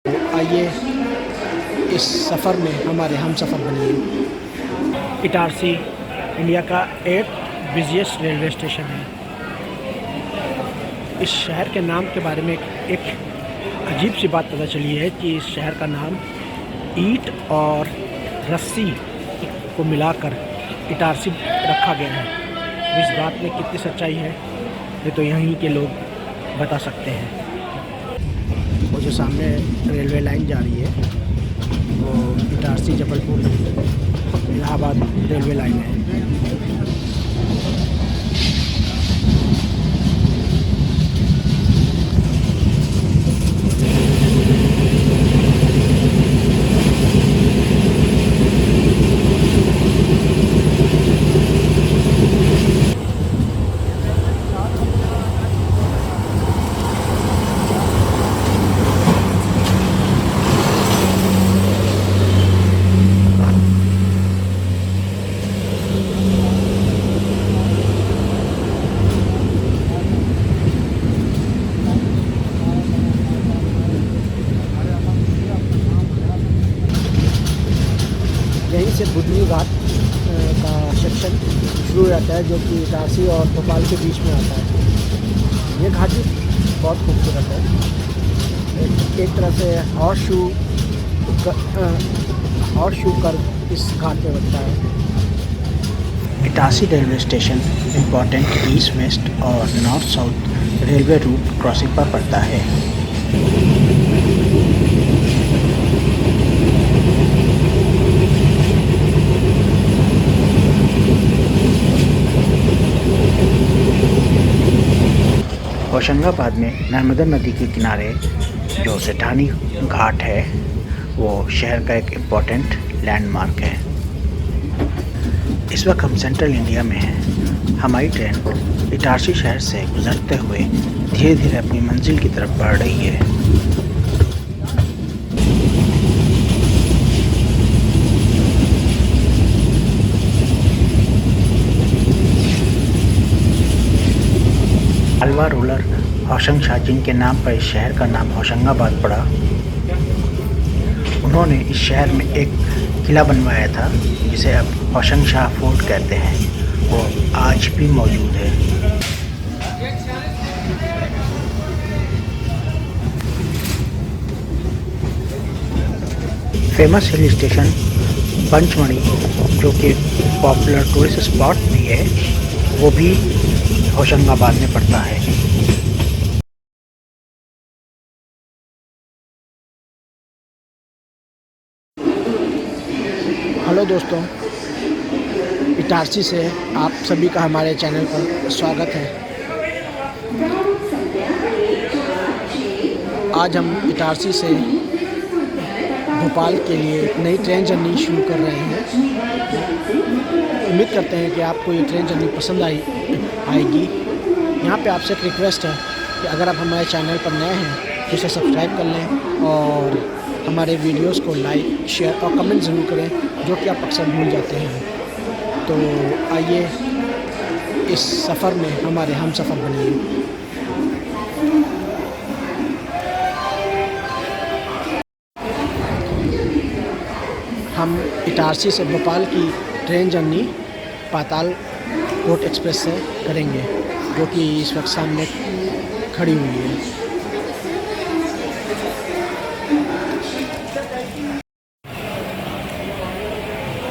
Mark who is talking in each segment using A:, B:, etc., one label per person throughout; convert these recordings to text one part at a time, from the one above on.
A: तो आइए इस सफ़र में हमारे हम सफ़र बनिए। इटारसी इंडिया का 8th बिज़िएस्ट रेलवे स्टेशन है। इस शहर के नाम के बारे में एक अजीब सी बात पता चली है कि इस शहर का नाम ईंट और रस्सी को मिलाकर इटारसी रखा गया है। इस बात में कितनी सच्चाई है ये तो यहीं के लोग बता सकते हैं। वो जो सामने रेलवे लाइन जा रही है वो इटारसी जबलपुर इलाहाबाद रेलवे लाइन है। यहीं से बुधनी घाट का सेक्शन शुरू हो जाता है जो कि इटारसी और भोपाल के बीच में आता है। ये घाटी बहुत खूबसूरत है। एक तरह से हॉर्स शू कर इस घाट पे बनता है। Itarsi railway station important east west और north south railway route crossing पर पड़ता है। होशंगाबाद में नर्मदा नदी के किनारे जो सेठानी घाट है वो शहर का एक इम्पोर्टेंट लैंडमार्क है। इस वक्त हम सेंट्रल इंडिया में हैं। हमारी ट्रेन इटारसी शहर से गुजरते हुए धीरे धीरे अपनी मंजिल की तरफ बढ़ रही है। अलवा रूलर होशंग शाहजिन के नाम पर इस शहर का नाम होशंगाबाद पड़ा। उन्होंने इस शहर में एक किला बनवाया था जिसे अब होशंग शाह फोर्ट कहते हैं। वो आज भी मौजूद है। फेमस हिल स्टेशन पंचमढ़ी जो कि पॉपुलर टूरिस्ट स्पॉट भी है वो भी होशंगाबाद में पड़ता है। हेलो दोस्तों, इटारसी से आप सभी का हमारे चैनल पर स्वागत है। आज हम इटारसी से भोपाल के लिए एक नई ट्रेन जर्नी शुरू कर रहे हैं। उम्मीद करते हैं कि आपको ये ट्रेन जर्नी पसंद आएगी। यहाँ पे आपसे एक रिक्वेस्ट है कि अगर आप हमारे चैनल पर नए हैं तो इसे सब्सक्राइब कर लें और हमारे वीडियोस को लाइक शेयर और कमेंट ज़रूर करें जो कि आप अक्सर भूल जाते हैं। तो आइए इस सफ़र में हमारे हम सफ़र बनिए। हम इटारसी से भोपाल की ट्रेन जर्नी पाताल कोट एक्सप्रेस से करेंगे जो कि इस वक्त सामने खड़ी हुई है।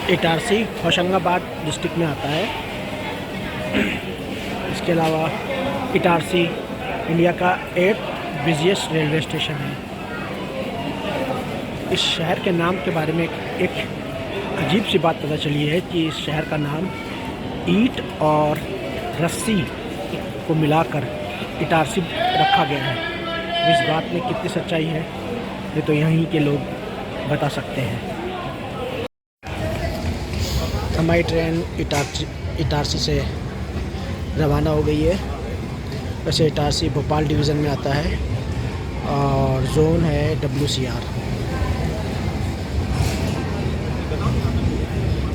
A: इटारसी होशंगाबाद डिस्ट्रिक्ट में आता है। इसके अलावा इटारसी इंडिया का 8th बिज़िएस्ट रेलवे स्टेशन है। इस शहर के नाम के बारे में एक अजीब सी बात पता चली है कि इस शहर का नाम ईंट और रस्सी को मिलाकर इटारसी रखा गया है। इस बात में कितनी सच्चाई है ये तो यहीं के लोग बता सकते हैं। हमारी ट्रेन इटारसी से रवाना हो गई है। वैसे इटारसी भोपाल डिवीज़न में आता है और जोन है WCR।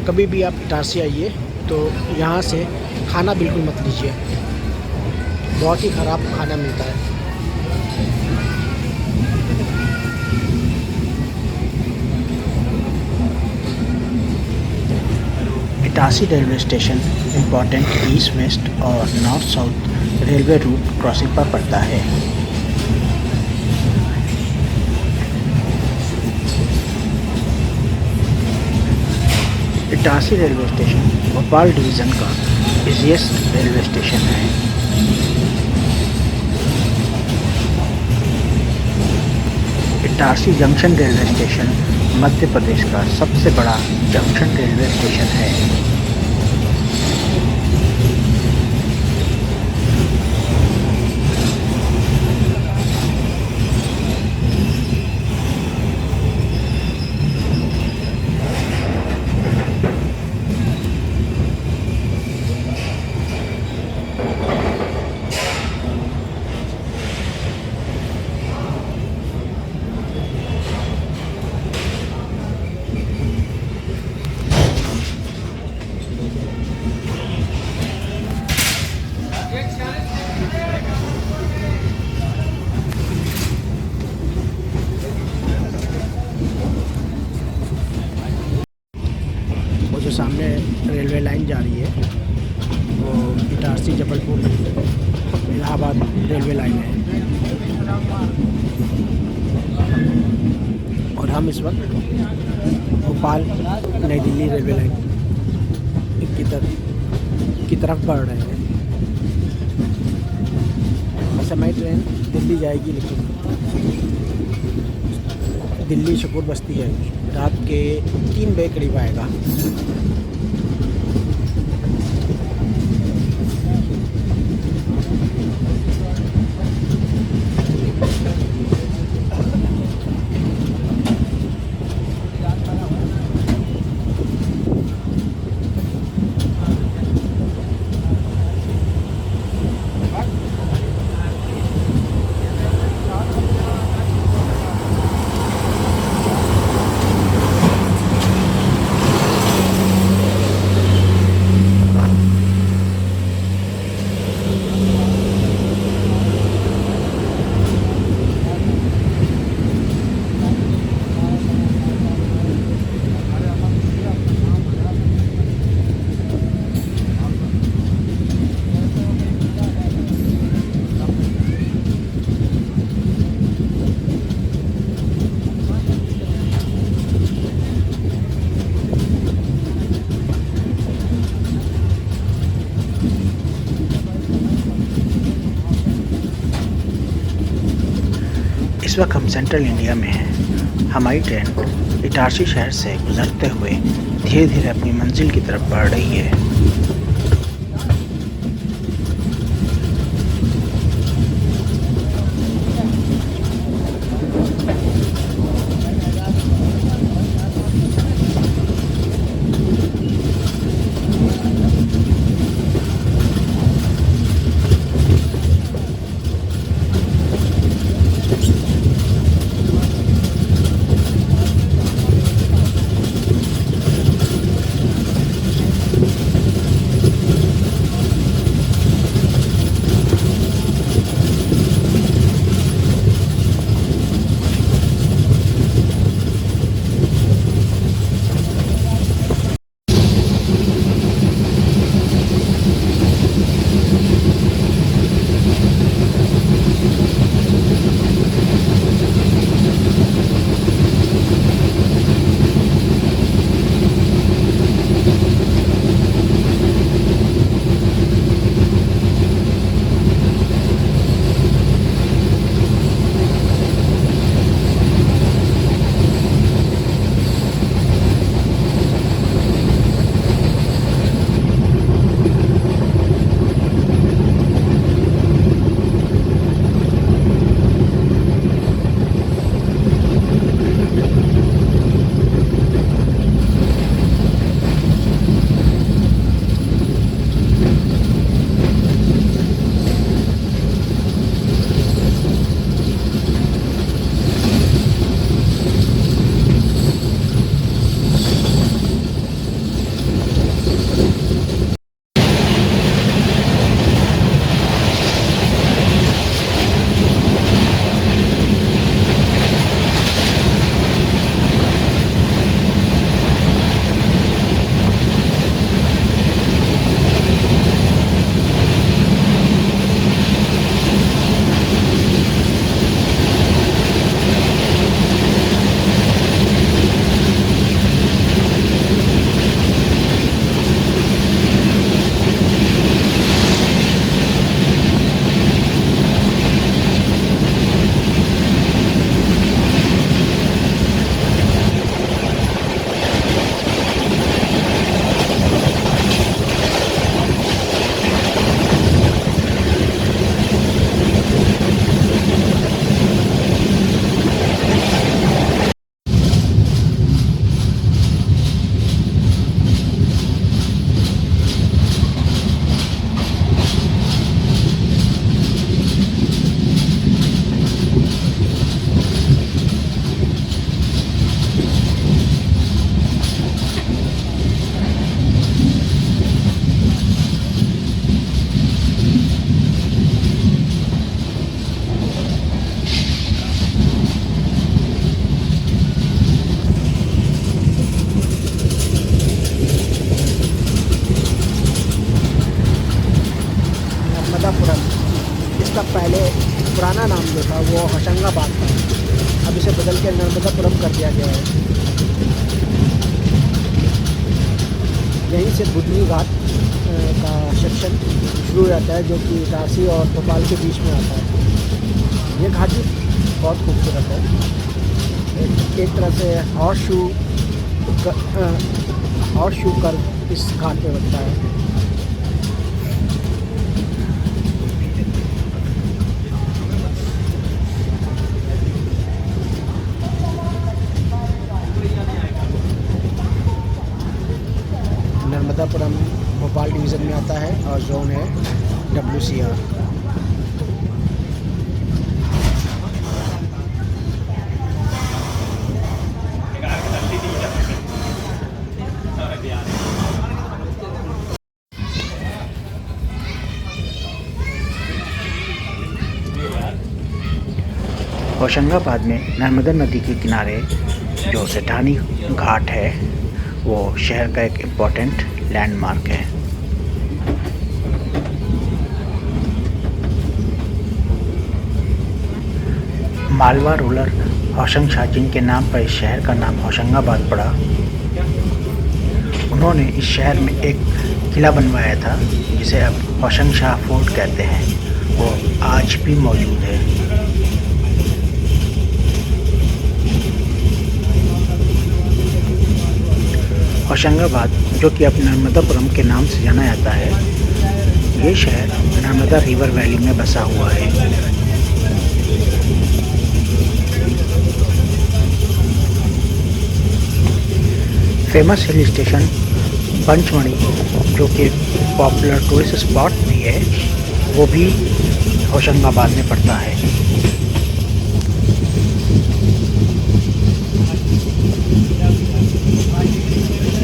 A: कभी भी आप इटारसी आइए तो यहाँ से खाना बिल्कुल मत लीजिए, बहुत ही ख़राब खाना मिलता है। Itarsi railway station important east west और north south railway route crossing पर पड़ता है। Itarsi railway station Bhopal division का बिजिएस्ट रेलवे स्टेशन है। Itarsi junction railway station Madhya Pradesh का सबसे बड़ा जंक्शन रेलवे स्टेशन है। वो जो सामने रेलवे लाइन जा रही है वो इटारसी जबलपुर इलाहाबाद रेलवे लाइन है और हम इस वक्त भोपाल नई दिल्ली रेलवे लाइन की तरफ बढ़ रहे हैं। समय ट्रेन दिल्ली जाएगी, लेकिन दिल्ली शकूर बस्ती है, रात के 3 बजे करीब आएगा। इस वक्त हम सेंट्रल इंडिया में हैं। हमारी ट्रेन इटारसी शहर से गुजरते हुए धीरे धीरे अपनी मंजिल की तरफ बढ़ रही है। होशंगाबाद था। अब इसे बदल के नर्मदापुरम कर दिया गया है। यहीं से बुधनी घाट का सेक्शन शुरू हो जाता है, जो कि इटारसी और भोपाल के बीच में आता है। ये घाट भी बहुत खूबसूरत है। एक तरह से हॉर्स शू कर इस घाट पे बनता है। नर्मदापुरम भोपाल डिवीज़न में आता है और जोन है WCR।
B: होशंगाबाद में नर्मदा नदी के किनारे जो सेठानी घाट है वो शहर का एक इम्पोर्टेंट लैंडमार्क है। मालवा रूलर होशंग शाहजिन के नाम पर इस शहर का नाम होशंगाबाद पड़ा। उन्होंने इस शहर में एक किला बनवाया था जिसे अब होशंग शाह फोर्ट कहते हैं। वो आज भी मौजूद है। होशंगाबाद, जो कि अब नर्मदापुरम के नाम से जाना जाता है, ये शहर नर्मदा रिवर वैली में बसा हुआ है। फेमस हिल स्टेशन पंचमढ़ी, जो कि एक पॉपुलर टूरिस्ट स्पॉट भी है, वो भी होशंगाबाद में पड़ता है।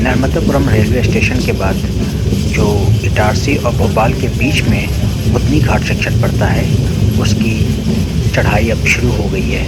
B: नर्मदापुरम रेलवे स्टेशन के बाद जो इटारसी और भोपाल के बीच में बुधनी घाट सेक्शन पड़ता है, उसकी चढ़ाई अब शुरू हो गई है।